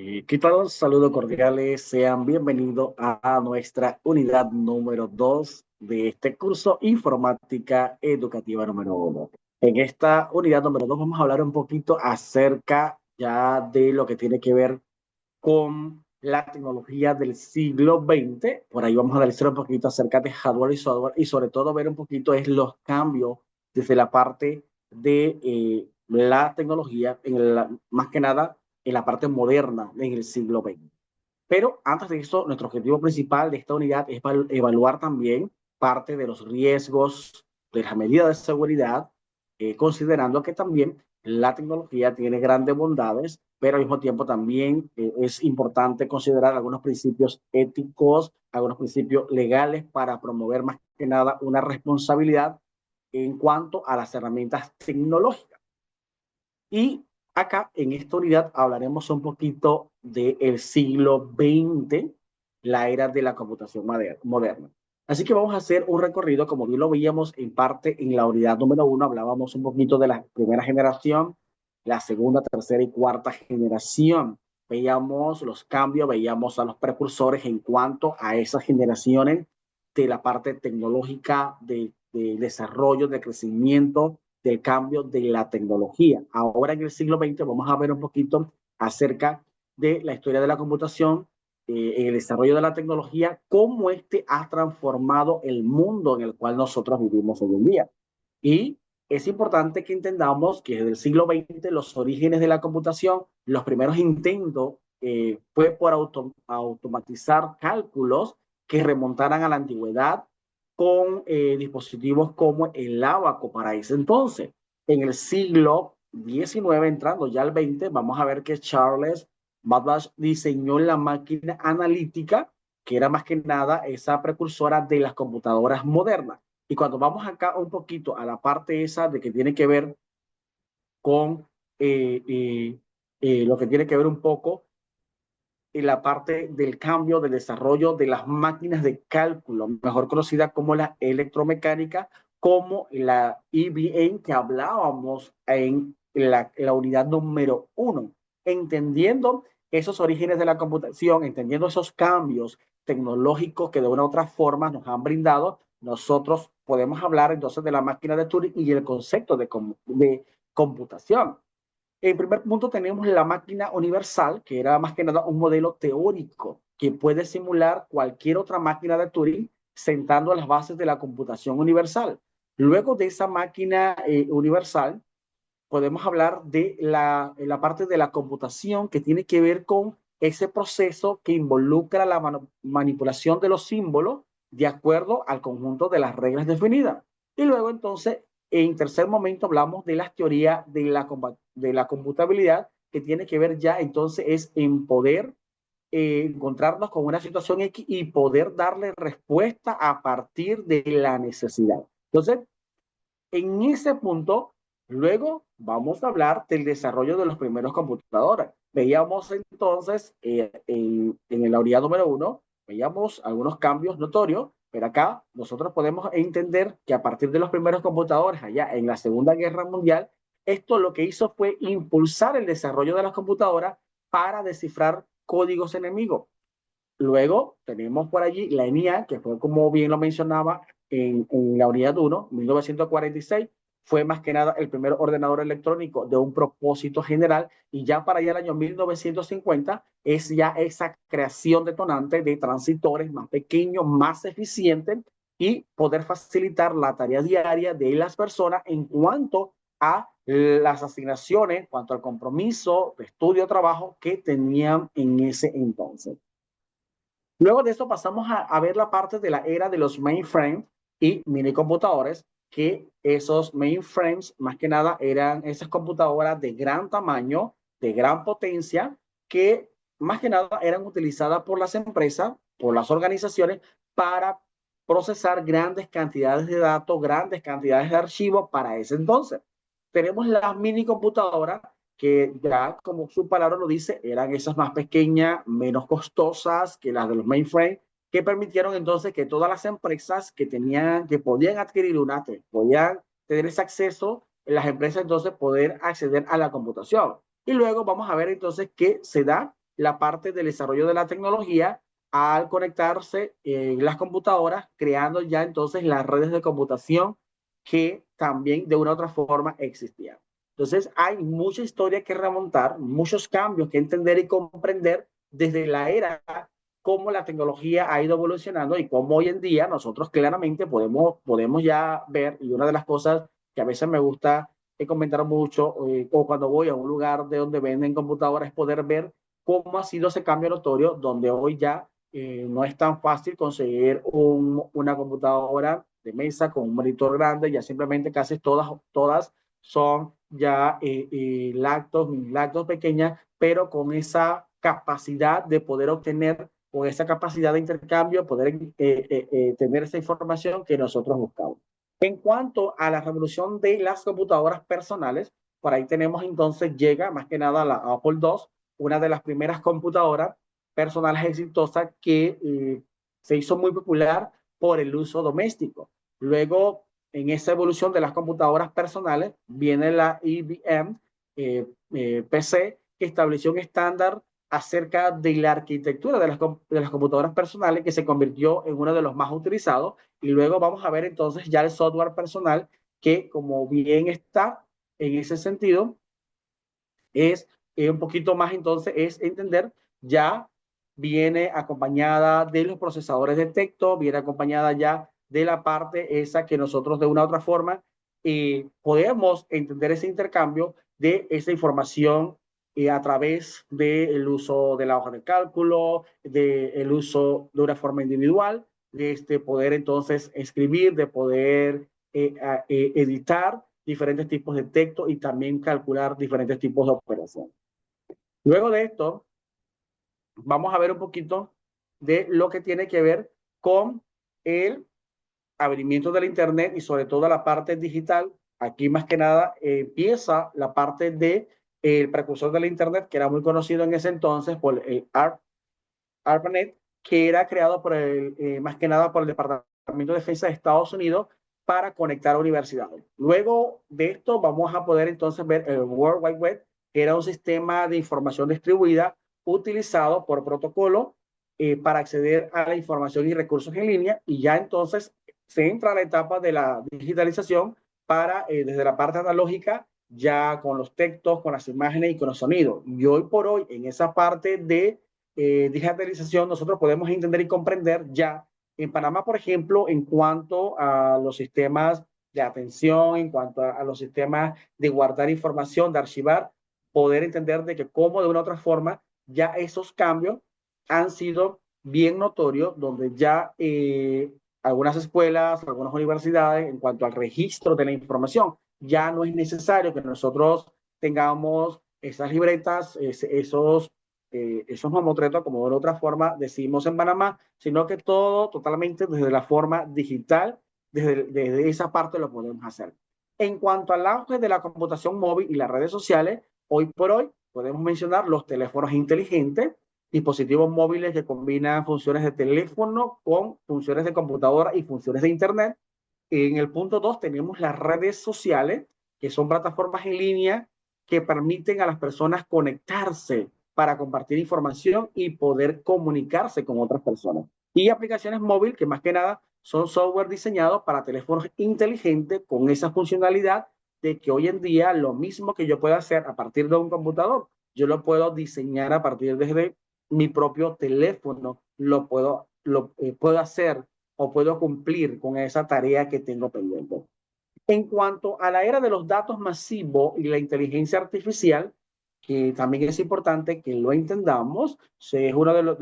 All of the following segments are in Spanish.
¿Qué tal? Saludos cordiales, sean bienvenidos a nuestra unidad número 2 de este curso Informática Educativa número 1. En esta unidad número 2 vamos a hablar un poquito acerca ya de lo que tiene que ver con la tecnología del siglo XX. Por ahí vamos a analizar un poquito acerca de hardware y software y sobre todo ver un poquito es los cambios desde la parte de la tecnología, más que nada en la parte moderna en el siglo XX. Pero antes de eso, nuestro objetivo principal de esta unidad es evaluar también parte de los riesgos de las medidas de seguridad, considerando que también la tecnología tiene grandes bondades, pero al mismo tiempo también es importante considerar algunos principios éticos, algunos principios legales para promover más que nada una responsabilidad en cuanto a las herramientas tecnológicas. Y acá en esta unidad hablaremos un poquito del siglo XX, la era de la computación moderna. Así que vamos a hacer un recorrido, como bien lo veíamos en parte en la unidad número 1, hablábamos un poquito de la primera generación, la segunda, tercera y cuarta generación. Veíamos los cambios, veíamos a los precursores en cuanto a esas generaciones de la parte tecnológica, de desarrollo, de crecimiento, del cambio de la tecnología. Ahora en el siglo XX vamos a ver un poquito acerca de la historia de la computación, el desarrollo de la tecnología, cómo este ha transformado el mundo en el cual nosotros vivimos hoy en día. Y es importante que entendamos que desde el siglo XX los orígenes de la computación, los primeros intentos fue por automatizar cálculos que remontaran a la antigüedad con dispositivos como el ábaco para ese entonces. En el siglo XIX, entrando ya al XX, vamos a ver que Charles Babbage diseñó la máquina analítica, que era más que nada esa precursora de las computadoras modernas. Y cuando vamos acá un poquito a la parte esa de que tiene que ver con eh, eh, lo que tiene que ver un poco en la parte del cambio, del desarrollo de las máquinas de cálculo, mejor conocida como la electromecánica, como la IBM que hablábamos en la unidad número 1, entendiendo esos orígenes de la computación, entendiendo esos cambios tecnológicos que de una u otra forma nos han brindado, nosotros podemos hablar entonces de la máquina de Turing y el concepto de computación. En primer punto tenemos la máquina universal, que era más que nada un modelo teórico que puede simular cualquier otra máquina de Turing sentando a las bases de la computación universal. Luego de esa máquina universal, podemos hablar de la parte de la computación que tiene que ver con ese proceso que involucra la manipulación de los símbolos de acuerdo al conjunto de las reglas definidas. Y luego entonces, en tercer momento, hablamos de las teorías de la computabilidad que tiene que ver ya entonces es en poder encontrarnos con una situación X y poder darle respuesta a partir de la necesidad. Entonces, en ese punto, luego vamos a hablar del desarrollo de los primeros computadores. Veíamos entonces en la unidad número 1, veíamos algunos cambios notorios, pero acá nosotros podemos entender que a partir de los primeros computadores, allá en la Segunda Guerra Mundial, esto lo que hizo fue impulsar el desarrollo de las computadoras para descifrar códigos enemigos. Luego tenemos por allí la ENIAC, que fue como bien lo mencionaba en la unidad 1, 1946, fue más que nada el primer ordenador electrónico de un propósito general y ya para allá el año 1950 es ya esa creación detonante de transistores más pequeños, más eficientes y poder facilitar la tarea diaria de las personas en cuanto a las asignaciones, en cuanto al compromiso de estudio o trabajo que tenían en ese entonces. Luego de eso pasamos a ver la parte de la era de los mainframes y minicomputadores, que esos mainframes más que nada eran esas computadoras de gran tamaño, de gran potencia, que más que nada eran utilizadas por las empresas, por las organizaciones, para procesar grandes cantidades de datos, grandes cantidades de archivos para ese entonces. Tenemos las minicomputadoras que ya como su palabra lo dice, eran esas más pequeñas, menos costosas que las de los mainframe, que permitieron entonces que todas las empresas que tenían, que podían adquirir una, que podían tener ese acceso, las empresas entonces poder acceder a la computación. Y luego vamos a ver entonces qué se da la parte del desarrollo de la tecnología al conectarse las computadoras, creando ya entonces las redes de computación que también de una u otra forma existían. Entonces hay mucha historia que remontar, muchos cambios que entender y comprender desde la era cómo la tecnología ha ido evolucionando y cómo hoy en día nosotros claramente podemos ya ver, y una de las cosas que a veces me gusta comentar mucho, o cuando voy a un lugar de donde venden computadoras, es poder ver cómo ha sido ese cambio notorio, donde hoy ya no es tan fácil conseguir una computadora de mesa con un monitor grande, ya simplemente casi todas son ya lactos pequeñas, pero con esa capacidad de poder obtener, con esa capacidad de intercambio, poder tener esa información que nosotros buscamos. En cuanto a la revolución de las computadoras personales, por ahí tenemos entonces, llega más que nada la Apple II, una de las primeras computadoras personales exitosas que se hizo muy popular por el uso doméstico. Luego, en esa evolución de las computadoras personales, viene la IBM PC, que estableció un estándar acerca de la arquitectura de las computadoras personales, que se convirtió en uno de los más utilizados. Y luego vamos a ver entonces ya el software personal, que como bien está en ese sentido, es un poquito más entonces, es entender, ya viene acompañada de los procesadores de texto, viene acompañada ya de la parte esa que nosotros de una u otra forma podemos entender ese intercambio de esa información a través del uso de la hoja de cálculo, del uso de una forma individual, de poder entonces escribir, de poder editar diferentes tipos de texto y también calcular diferentes tipos de operaciones. Luego de esto, vamos a ver un poquito de lo que tiene que ver con el abrimiento del Internet y sobre todo la parte digital. Aquí más que nada empieza la parte de el precursor del Internet, que era muy conocido en ese entonces por el ARPANET, que era creado por más que nada por el Departamento de Defensa de Estados Unidos para conectar a universidades. Luego de esto vamos a poder entonces ver el World Wide Web, que era un sistema de información distribuida utilizado por protocolo para acceder a la información y recursos en línea, y ya entonces se entra a la etapa de la digitalización para desde la parte analógica, ya con los textos, con las imágenes y con los sonidos. Y hoy por hoy en esa parte de digitalización nosotros podemos entender y comprender ya en Panamá, por ejemplo, en cuanto a los sistemas de atención, en cuanto a los sistemas de guardar información, de archivar, poder entender de que cómo de una u otra forma ya esos cambios han sido bien notorios, donde ya algunas escuelas, algunas universidades, en cuanto al registro de la información, ya no es necesario que nosotros tengamos esas libretas, esos mamotretos, como de otra forma decimos en Panamá, sino que todo totalmente desde la forma digital, desde esa parte lo podemos hacer. En cuanto al auge de la computación móvil y las redes sociales, hoy por hoy podemos mencionar los teléfonos inteligentes, dispositivos móviles que combinan funciones de teléfono con funciones de computadora y funciones de Internet. En el punto 2 tenemos las redes sociales, que son plataformas en línea que permiten a las personas conectarse para compartir información y poder comunicarse con otras personas. Y aplicaciones móviles que más que nada son software diseñados para teléfonos inteligentes con esa funcionalidad de que hoy en día lo mismo que yo puedo hacer a partir de un computador, yo lo puedo diseñar a partir de mi propio teléfono, puedo hacer o puedo cumplir con esa tarea que tengo pendiente. En cuanto a la era de los datos masivos y la inteligencia artificial, que también es importante que lo entendamos, es uno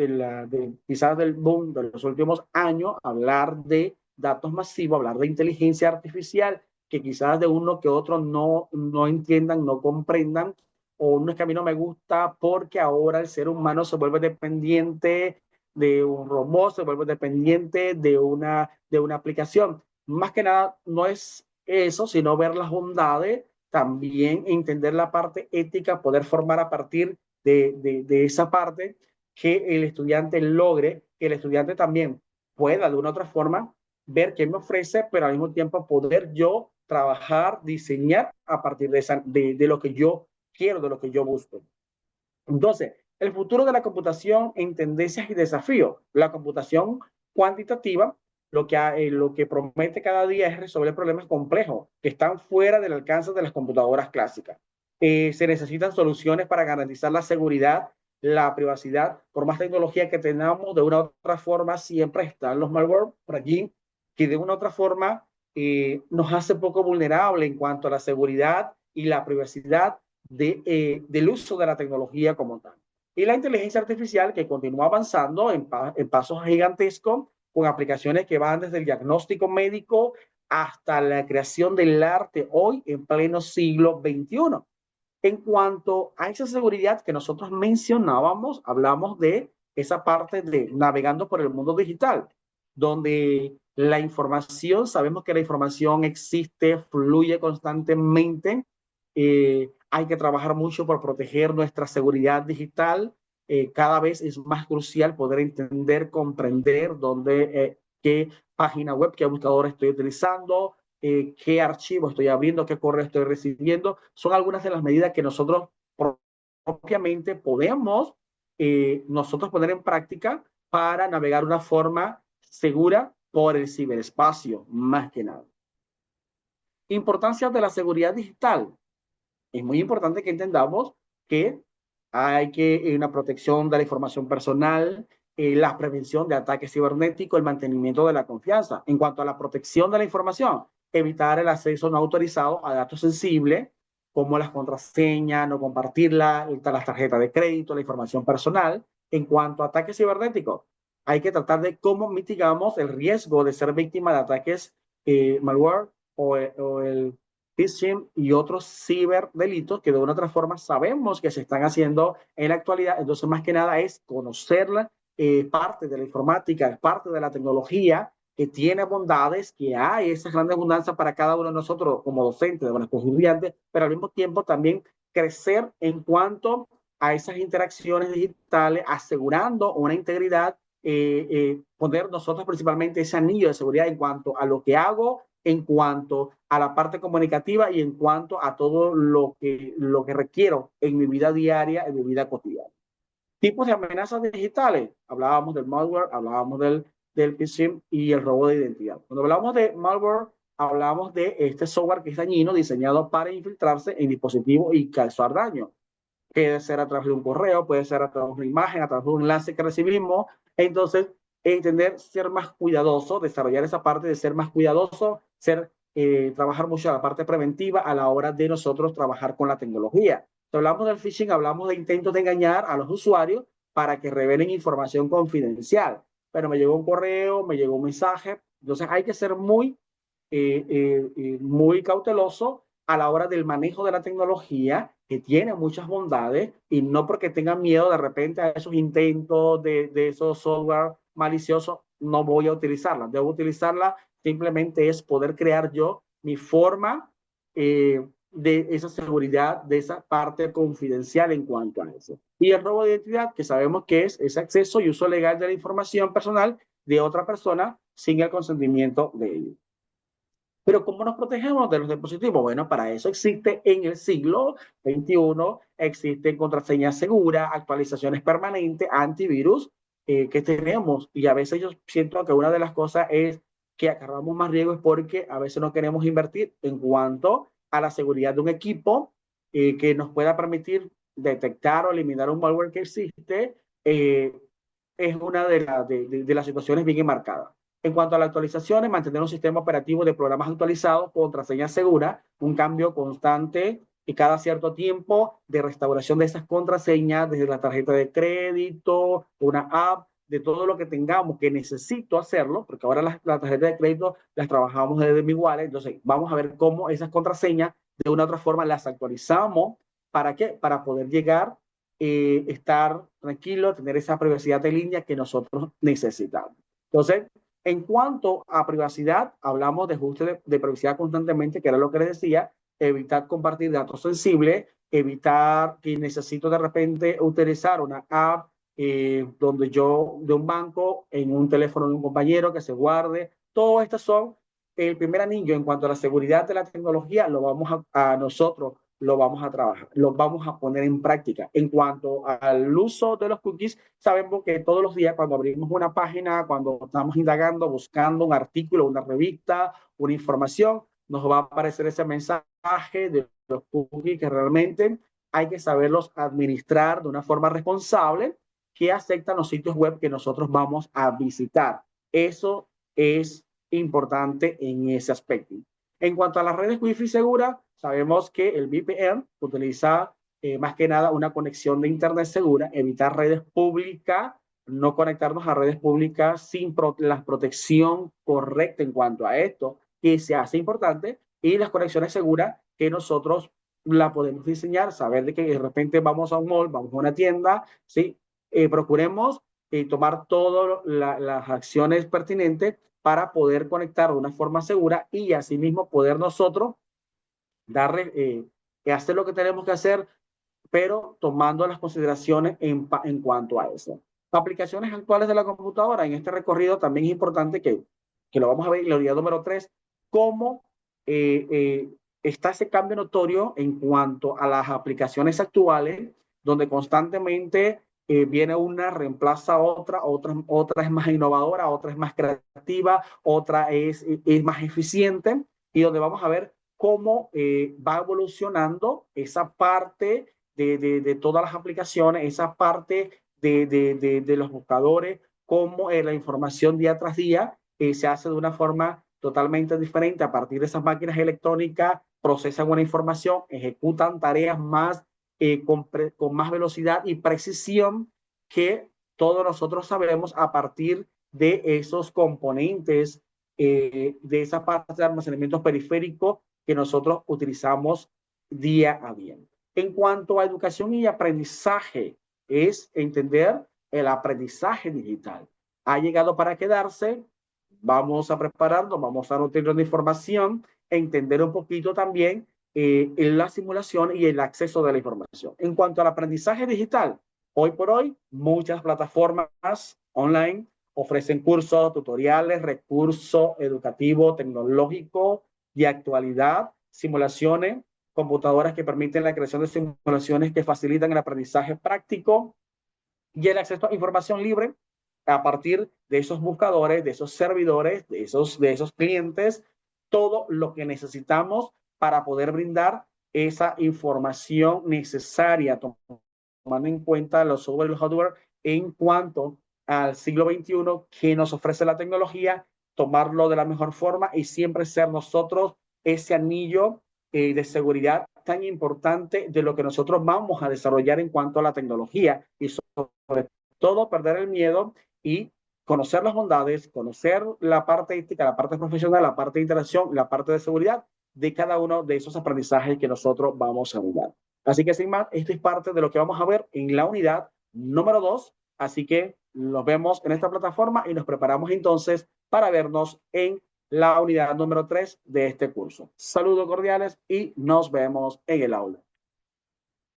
quizás del boom de los últimos años, hablar de datos masivos, hablar de inteligencia artificial, que quizás de uno que otro no entiendan, no comprendan, o uno es que a mí no me gusta porque ahora el ser humano se vuelve dependiente de un robot, se vuelve dependiente de una aplicación. Más que nada, no es eso, sino ver las bondades, también entender la parte ética, poder formar a partir de esa parte, que el estudiante logre, que el estudiante también pueda de una u otra forma ver qué me ofrece, pero al mismo tiempo poder yo trabajar, diseñar a partir de lo que yo quiero, de lo que yo busco. Entonces, El futuro de la computación en tendencias y desafíos. La computación cuantitativa lo que promete cada día es resolver problemas complejos que están fuera del alcance de las computadoras clásicas. Se necesitan soluciones para garantizar la seguridad, la privacidad. Por más tecnología que tengamos, de una u otra forma siempre están los malware por allí, que de una u otra forma nos hace poco vulnerable en cuanto a la seguridad y la privacidad del uso de la tecnología como tal. Y la inteligencia artificial que continúa avanzando en pasos gigantescos con aplicaciones que van desde el diagnóstico médico hasta la creación del arte hoy en pleno siglo XXI. En cuanto a esa seguridad que nosotros mencionábamos, hablamos de esa parte de navegando por el mundo digital, donde la información, sabemos que la información existe, fluye constantemente, hay que trabajar mucho por proteger nuestra seguridad digital, cada vez es más crucial poder entender, comprender qué página web, qué buscador estoy utilizando, qué archivo estoy abriendo, qué correo estoy recibiendo. Son algunas de las medidas que nosotros propiamente podemos nosotros poner en práctica para navegar de una forma segura por el ciberespacio, más que nada. Importancia de la seguridad digital. Es muy importante que entendamos que hay que una protección de la información personal, la prevención de ataques cibernéticos, el mantenimiento de la confianza. En cuanto a la protección de la información, evitar el acceso no autorizado a datos sensibles, como las contraseñas, no compartirla, las tarjetas de crédito, la información personal. En cuanto a ataques cibernéticos, hay que tratar de cómo mitigamos el riesgo de ser víctima de ataques malware o el phishing y otros ciberdelitos que de una u otra forma sabemos que se están haciendo en la actualidad. Entonces, más que nada es conocerla, parte de la informática, parte de la tecnología que tiene bondades, que hay esa gran abundancia para cada uno de nosotros como docentes, de nuestros estudiantes, pero al mismo tiempo también crecer en cuanto a esas interacciones digitales, asegurando una integridad, poner nosotros principalmente ese anillo de seguridad en cuanto a lo que hago, en cuanto a la parte comunicativa y en cuanto a todo lo que requiero en mi vida diaria, en mi vida cotidiana. Tipos de amenazas digitales. Hablábamos del malware, hablábamos del phishing y el robo de identidad. Cuando hablamos de malware, hablamos de este software que es dañino, diseñado para infiltrarse en dispositivos y causar daño. Puede ser a través de un correo, puede ser a través de una imagen, a través de un enlace que recibimos. Entonces, entender, ser más cuidadoso, desarrollar esa parte de ser más cuidadoso, trabajar mucho la parte preventiva a la hora de nosotros trabajar con la tecnología. Si hablamos del phishing, hablamos de intentos de engañar a los usuarios para que revelen información confidencial. Pero me llegó un correo, me llegó un mensaje. Entonces, hay que ser muy cauteloso a la hora del manejo de la tecnología, que tiene muchas bondades, y no porque tengan miedo de repente a esos intentos de esos software maliciosos, no voy a utilizarla. Debo utilizarla, simplemente es poder crear yo mi forma de esa seguridad, de esa parte confidencial en cuanto a eso. Y el robo de identidad, que sabemos que es ese acceso y uso legal de la información personal de otra persona sin el consentimiento de ellos. Pero ¿cómo nos protegemos de los dispositivos? Bueno, para eso existe en el siglo XXI, existen contraseñas seguras, actualizaciones permanentes, antivirus que tenemos. Y a veces yo siento que una de las cosas es que agarramos más riesgos porque a veces no queremos invertir en cuanto a la seguridad de un equipo que nos pueda permitir detectar o eliminar un malware que existe. Es una de las situaciones bien enmarcadas. En cuanto a las actualizaciones, mantener un sistema operativo de programas actualizados, contraseñas seguras, un cambio constante y cada cierto tiempo de restauración de esas contraseñas, desde la tarjeta de crédito, una app, de todo lo que tengamos que necesito hacerlo, porque ahora la tarjeta de crédito las trabajamos desde mi wallet. Entonces vamos a ver cómo esas contraseñas de una u otra forma las actualizamos. ¿Para qué? Para poder llegar, estar tranquilo, tener esa privacidad de línea que nosotros necesitamos. Entonces, en cuanto a privacidad, hablamos de ajuste de privacidad constantemente, que era lo que les decía, evitar compartir datos sensibles, evitar que necesito de repente utilizar una app donde yo, de un banco, en un teléfono de un compañero que se guarde. Todos estos son el primer anillo en cuanto a la seguridad de la tecnología, lo vamos a nosotros lo vamos a trabajar, lo vamos a poner en práctica. En cuanto al uso de los cookies, sabemos que todos los días cuando abrimos una página, cuando estamos indagando, buscando un artículo, una revista, una información, nos va a aparecer ese mensaje de los cookies que realmente hay que saberlos administrar de una forma responsable que aceptan los sitios web que nosotros vamos a visitar. Eso es importante en ese aspecto. En cuanto a las redes Wi-Fi seguras, sabemos que el VPN utiliza más que nada una conexión de Internet segura, evitar redes públicas, no conectarnos a redes públicas sin la protección correcta en cuanto a esto, que se hace importante, y las conexiones seguras que nosotros la podemos diseñar, saber de que de repente vamos a un mall, vamos a una tienda, ¿sí? Procuremos tomar todas las acciones pertinentes para poder conectar de una forma segura y asimismo poder nosotros darle, hacer lo que tenemos que hacer, pero tomando las consideraciones en cuanto a eso. Aplicaciones actuales de la computadora. En este recorrido también es importante que lo vamos a ver en la unidad número 3, cómo está ese cambio notorio en cuanto a las aplicaciones actuales, donde constantemente viene una, reemplaza a otra es más innovadora, otra es más creativa, otra es más eficiente, y donde vamos a ver cómo va evolucionando esa parte de todas las aplicaciones, esa parte de los buscadores, cómo la información día tras día se hace de una forma totalmente diferente a partir de esas máquinas electrónicas, procesan una información, ejecutan tareas más con más velocidad y precisión que todos nosotros sabemos a partir de esos componentes, de esa parte de almacenamiento periférico que nosotros utilizamos día a día. En cuanto a educación y aprendizaje, es entender el aprendizaje digital. Ha llegado para quedarse, vamos a prepararnos, vamos a nutrirnos de información, entender un poquito también la simulación y el acceso de la información. En cuanto al aprendizaje digital, hoy por hoy muchas plataformas online ofrecen cursos, tutoriales, recursos educativos, tecnológicos, de actualidad, simulaciones, computadoras que permiten la creación de simulaciones que facilitan el aprendizaje práctico y el acceso a información libre a partir de esos buscadores, de esos servidores, de esos clientes, todo lo que necesitamos para poder brindar esa información necesaria, tomando en cuenta los software y los hardware en cuanto al siglo XXI que nos ofrece la tecnología, tomarlo de la mejor forma y siempre ser nosotros ese anillo de seguridad tan importante de lo que nosotros vamos a desarrollar en cuanto a la tecnología y sobre todo perder el miedo y conocer las bondades, conocer la parte ética, la parte profesional, la parte de interacción, la parte de seguridad de cada uno de esos aprendizajes que nosotros vamos a dar. Así que sin más, esto es parte de lo que vamos a ver en la unidad número 2. Así que nos vemos en esta plataforma y nos preparamos entonces para vernos en la unidad número 3 de este curso. Saludos cordiales y nos vemos en el aula.